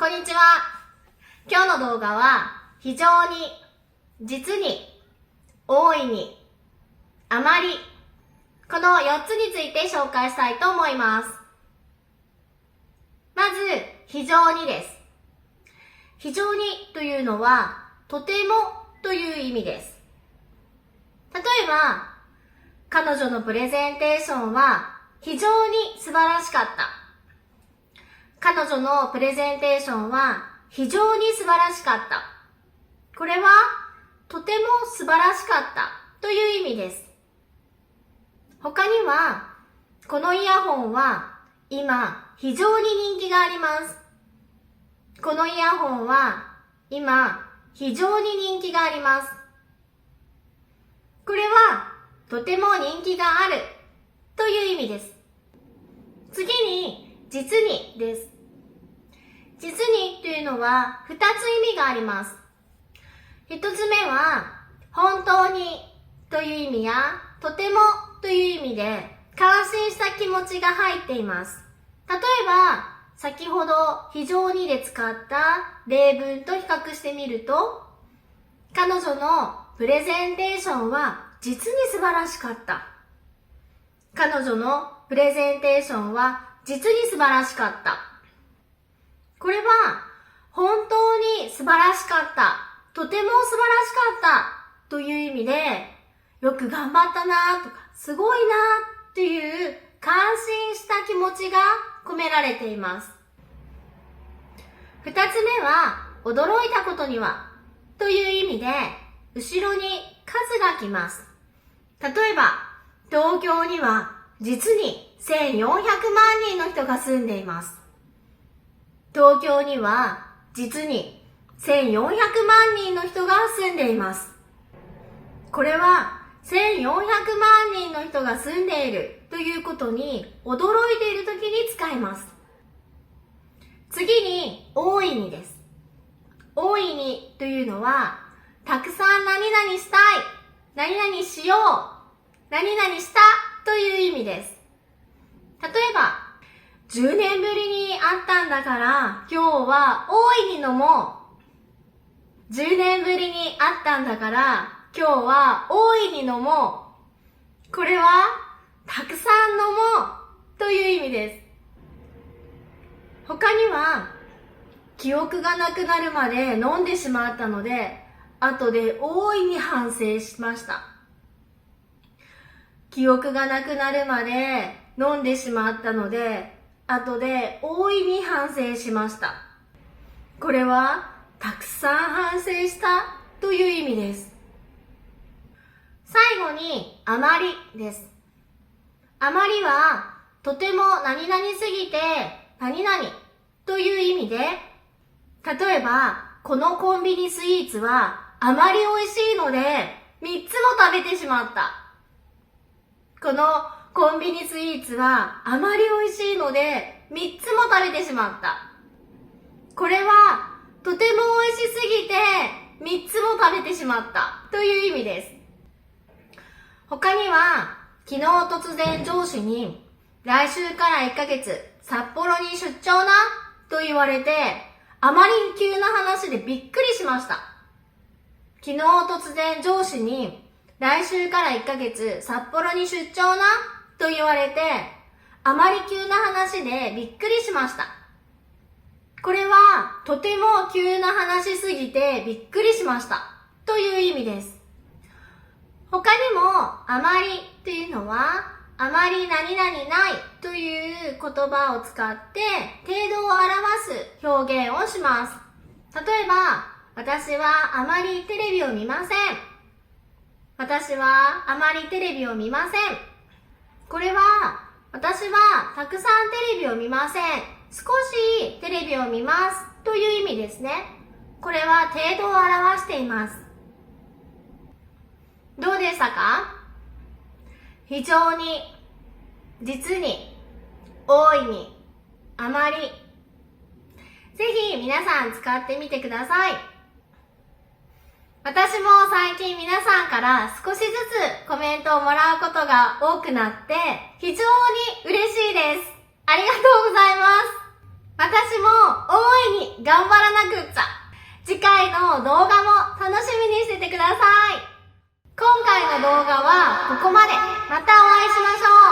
んにちは。今日の動画は、非常に、実に、大いに、あまり、この4つについて紹介したいと思います。まず、非常にです。非常にというのは、とてもという意味です。例えば、彼女のプレゼンテーションは非常に素晴らしかった。彼女のプレゼンテーションは非常に素晴らしかった。これはとても素晴らしかったという意味です。他には、このイヤホンは今非常に人気があります。このイヤホンは今非常に人気があります。これはとても人気があるという意味です。次に、実にです。実にというのは2つ意味があります。1つ目は、本当にという意味や、とてもという意味で、感心した気持ちが入っています。例えば、先ほど非常にで使った例文と比較してみると、彼女のプレゼンテーションは実に素晴らしかった。彼女のプレゼンテーションは実に素晴らしかった。これは本当に素晴らしかった、とても素晴らしかったという意味で、よく頑張ったなとか、すごいなっていう感心した気持ちが込められています。2つ目は、驚いたことにはという意味で、後ろに数が来ます。例えば、東京には実に1400万人の人が住んでいます。東京には実に1400万人の人が住んでいます。これは1400万人の人が住んでいるということに驚いているときに使います。次に、大いにです。大いにというのは、たくさん何々したい、何々しよう、何々したという意味です。例えば、10年ぶりに会ったんだから今日は大いに飲もう。10年ぶりに会ったんだから今日は大いに飲もう。これはたくさん飲もうという意味です。他には、記憶がなくなるまで飲んでしまったので後で大いに反省しました。記憶がなくなるまで飲んでしまったので後で大いに反省しました。これはたくさん反省したという意味です。最後に、あまりです。あまりはとても何々すぎて何々という意味で、例えばこのコンビニスイーツはあまり美味しいので3つも食べてしまった。このコンビニスイーツはあまり美味しいので3つも食べてしまった。これはとても美味しすぎて3つも食べてしまったという意味です。他には、昨日突然上司に来週から1ヶ月札幌に出張なと言われて、あまりに急な話でびっくりしました。昨日突然上司に来週から1ヶ月札幌に出張なと言われて、あまり急な話でびっくりしました。これはとても急な話すぎてびっくりしましたという意味です。他にも、あまりというのは、あまり何々ないという言葉を使って程度を表す表現をします。例えば、私はあまりテレビを見ません。私はあまりテレビを見ません。これは、私はたくさんテレビを見ません。少しテレビを見ますという意味ですね。これは程度を表しています。どうでしたか？非常に、実に、大いに、あまり。ぜひ皆さん使ってみてください。私も最近皆さんから少しずつコメントをもらうことが多くなって非常に嬉しいです。ありがとうございます。私も大いに頑張らなくっちゃ。次回の動画も楽しみにしててください。今回の動画はここまで。またお会いしましょう。